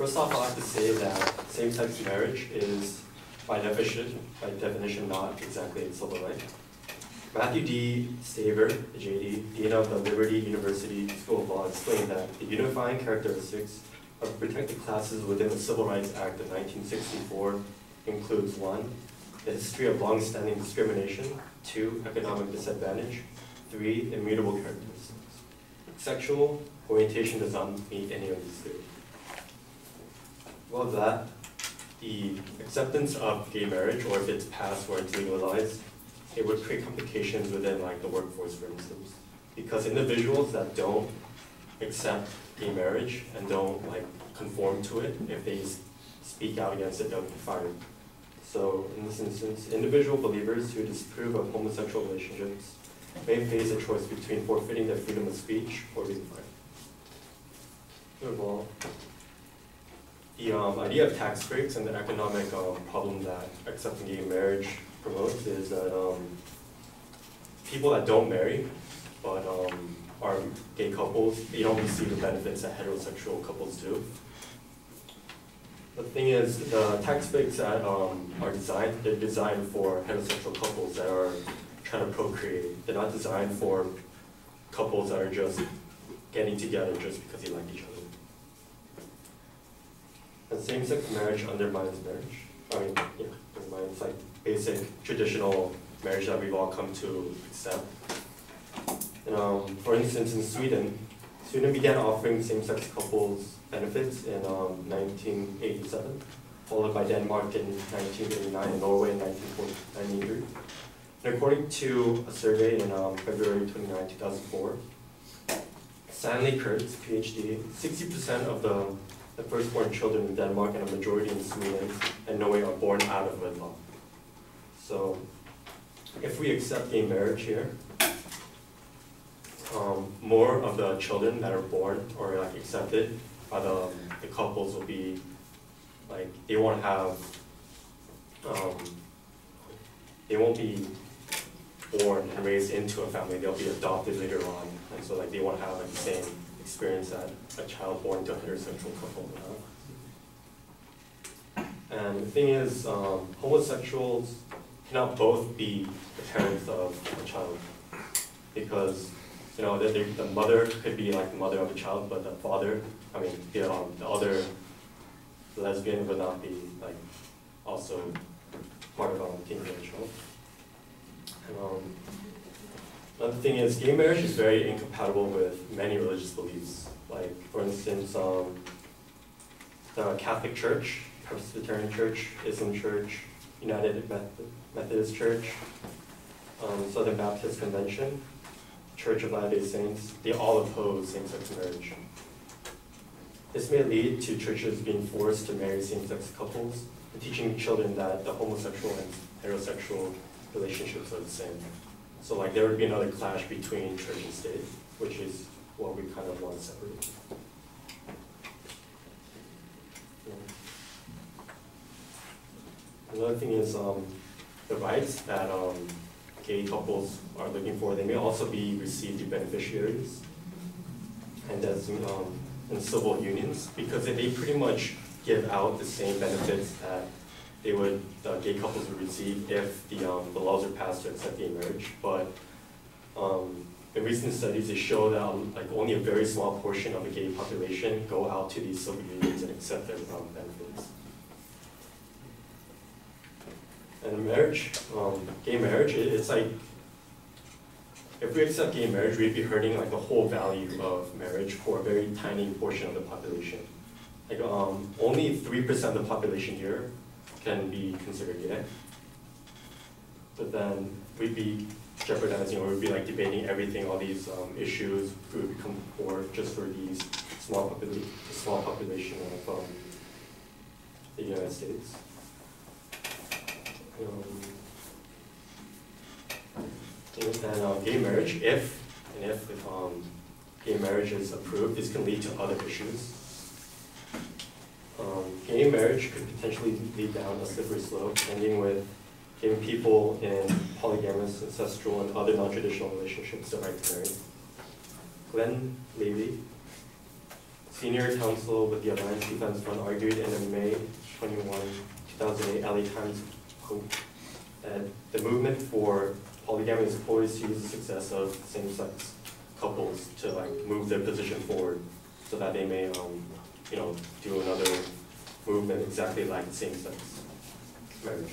First off, I'll have to say that same-sex marriage is, by definition, not exactly a civil right. Matthew D. Staver, JD, Dean of the Liberty University School of Law, explained that the unifying characteristics of protected classes within the Civil Rights Act of 1964 includes 1, the history of long-standing discrimination, 2, economic disadvantage, 3, immutable characteristics. Sexual orientation does not meet any of these 3. Well, that the acceptance of gay marriage, or if it's passed or it's legalized, it would create complications within like the workforce, for instance, because individuals that don't accept gay marriage and don't like conform to it, if they speak out against it, they'll be fired. So in this instance, individual believers who disapprove of homosexual relationships may face a choice between forfeiting their freedom of speech or being fired. Third of all, the idea of tax breaks and the economic problem that accepting gay marriage promotes is that people that don't marry but are gay couples, they don't receive the benefits that heterosexual couples do. The thing is, the tax breaks that they're designed for heterosexual couples that are trying to procreate. They're not designed for couples that are just getting together just because they like each other. And same-sex marriage undermines marriage. Undermines like basic traditional marriage that we've all come to accept. And, for instance, in Sweden began offering same-sex couples benefits in 1987, followed by Denmark in 1989 and Norway in 1993. And according to a survey in February 29, 2004, Stanley Kurtz, PhD, 60% of the firstborn children in Denmark and a majority in Sweden and Norway are born out of wedlock. So if we accept gay marriage here, more of the children that are born or like accepted by the couples will be like, they won't have, they won't be born and raised into a family, they'll be adopted later on. And so like they won't have like the same experience that a child born to a heterosexual couple will have. And the thing is, homosexuals cannot both be the parents of a child, because the mother could be like the mother of a child, but the father, the other lesbian would not be like also part of taking care of a child. And, another thing is, gay marriage is very incompatible with many religious beliefs. Like, for instance, the Catholic Church, Presbyterian Church, Islam Church, United Methodist Church, Southern Baptist Convention, Church of Latter-day Saints, they all oppose same-sex marriage. This may lead to churches being forced to marry same-sex couples and teaching children that the homosexual and heterosexual relationships are the same. So like there would be another clash between church and state, which is what we kind of want to separate. Another thing is the rights that gay couples are looking for, they may also be received beneficiaries and as in civil unions, because they pretty much give out the same benefits that the gay couples would receive if the laws are passed to accept gay marriage. But in recent studies, they show that like only a very small portion of the gay population go out to these civil unions and accept their benefits. And marriage, gay marriage, it's like, if we accept gay marriage, we'd be hurting like the whole value of marriage for a very tiny portion of the population. Like only 3% of the population here can be considered gay. But then we'd be jeopardizing, or we'd be like debating everything, all these issues, we would become poor just for these small population of the United States. And gay marriage, if gay marriage is approved, this can lead to other issues. Gay marriage could potentially lead down a slippery slope, ending with giving people in polygamous, ancestral, and other non-traditional relationships the right to marry. Glenn Levy, Senior counsel with the Alliance Defense Fund argued in a May 21, 2008 LA Times quote that the movement for polygamy is poised to use the success of same-sex couples to like move their position forward, so that they may, do another movement exactly like same-sex marriage.